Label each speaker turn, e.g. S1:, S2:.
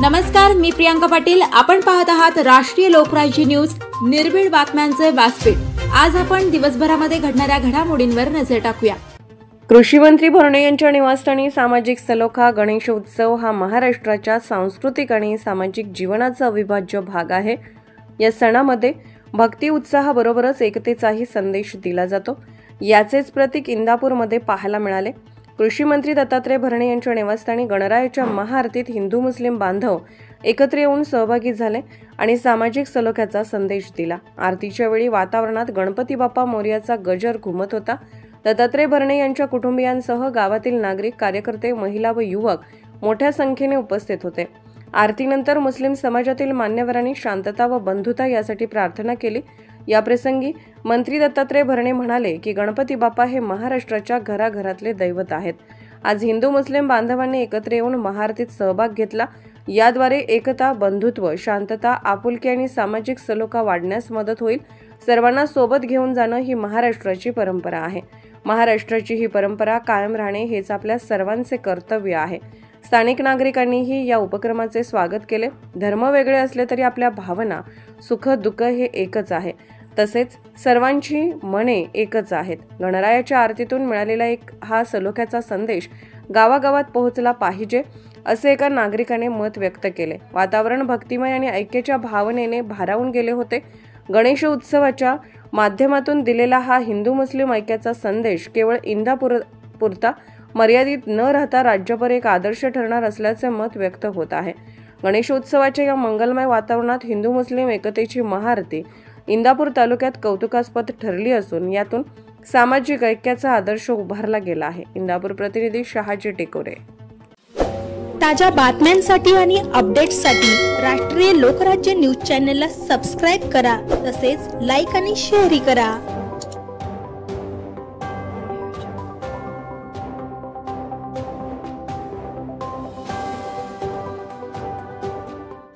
S1: नमस्कार, मी प्रियांका पाटील। आपण पाहत आहात राष्ट्रीय लोकराज्य न्यूज, निर्भीड बातम्यांचे व्यासपीठ। आज आपण दिवसभरामध्ये घडणाऱ्या घडामोडींवर नजर टाकूया।
S2: कृषी मंत्री भरणे यांच्या निवासस्थानी सामाजिक सलोखा गणेशोत्सव हा महाराष्ट्राच्या सांस्कृतिक आणि सामाजिक जीवनाचा अविभाज्य भाग आहे। या सणामध्ये भक्ती उत्साहाबरोबरच एकतेचाही संदेश दिला जातो। याचेच प्रतीक इंदापूरमध्ये पाहायला मिळाले। कृषी मंत्री दत्तात्रय भरणे यांच्या निवासस्थानी गणरायाच्या महाआरतीत हिंदू मुस्लिम बांधव एकत्र येऊन सहभागी झाले आणि सामाजिक सलोख्याचा संदेश दिला। आरतीच्या वेळी वातावरणात गणपती बाप्पा मोरयाचा गजर घुमत होता। दत्तात्रय भरणे यांच्या कुटुंबियांसह गावातील नागरिक, कार्यकर्ते, महिला व युवक मोठ्या संख्येने उपस्थित होते। आरतीनंतर मुस्लिम समाजातील मान्यवरांनी शांतता व बंधुता यासाठी प्रार्थना केली। या प्रसंगी मंत्री दत्तात्रय भरणे म्हणाले की गणपती बाप्पा हे महाराष्ट्राच्या घराघरातले दैवत आहेत। आज हिंदू मुस्लिम बांधवांनी एकत्र येऊन महाआरतीत सहभाग घेतला। याद्वारे एकता, बंधुत्व, शांतता, आपुलकी आणि सामाजिक सलोखा वाढण्यास मदत होईल। सर्वांना सोबत घेऊन जाणं ही महाराष्ट्राची परंपरा आहे। महाराष्ट्राची ही परंपरा कायम राहणे हेच आपल्या सर्वांचे कर्तव्य आहे। स्थानिक नागरिकांनीही या उपक्रमाचे स्वागत केले। धर्म वेगळे असले तरी आपल्या भावना, सुख दुःख हे एकच आहे। तसेच सर्वांची मने एकच आहेत। गणरायाच्या आरतीतून मिळालेला हा सलोख्याचा संदेश गावागावात पोहोचला पाहिजे असे एका नागरिकाने मत व्यक्त केले। वातावरण भक्तिमय आणि ऐक्याच्या भावनेने भारावून गेले होते। गणेशोत्सवाच्या माध्यमातून दिलेला हा हिंदू मुस्लिम ऐक्याचा संदेश केवळ इंदापूरपुरता मर्यादित न राहता राज्यभर एक आदर्श ठरणार असल्याचे मत व्यक्त होत आहे। गणेशोत्सवाच्या या मंगलमय वातावरणात हिंदू मुस्लिम एकतेची महाआरती इंदापूर तालुक्यात कौतुकास्पद ठरली असून यातून सामाजिक ऐक्याचा आदर्श उभारला गेला आहे। इंदापूर प्रतिनिधी शहाजी टेकोरे।
S3: ताज्या बातम्यांसाठी आणि अपडेट्ससाठी राष्ट्रीय लोकराज्य न्यूज चॅनलला सबस्क्राईब करा, तसेच लाईक आणि शेअरही करा।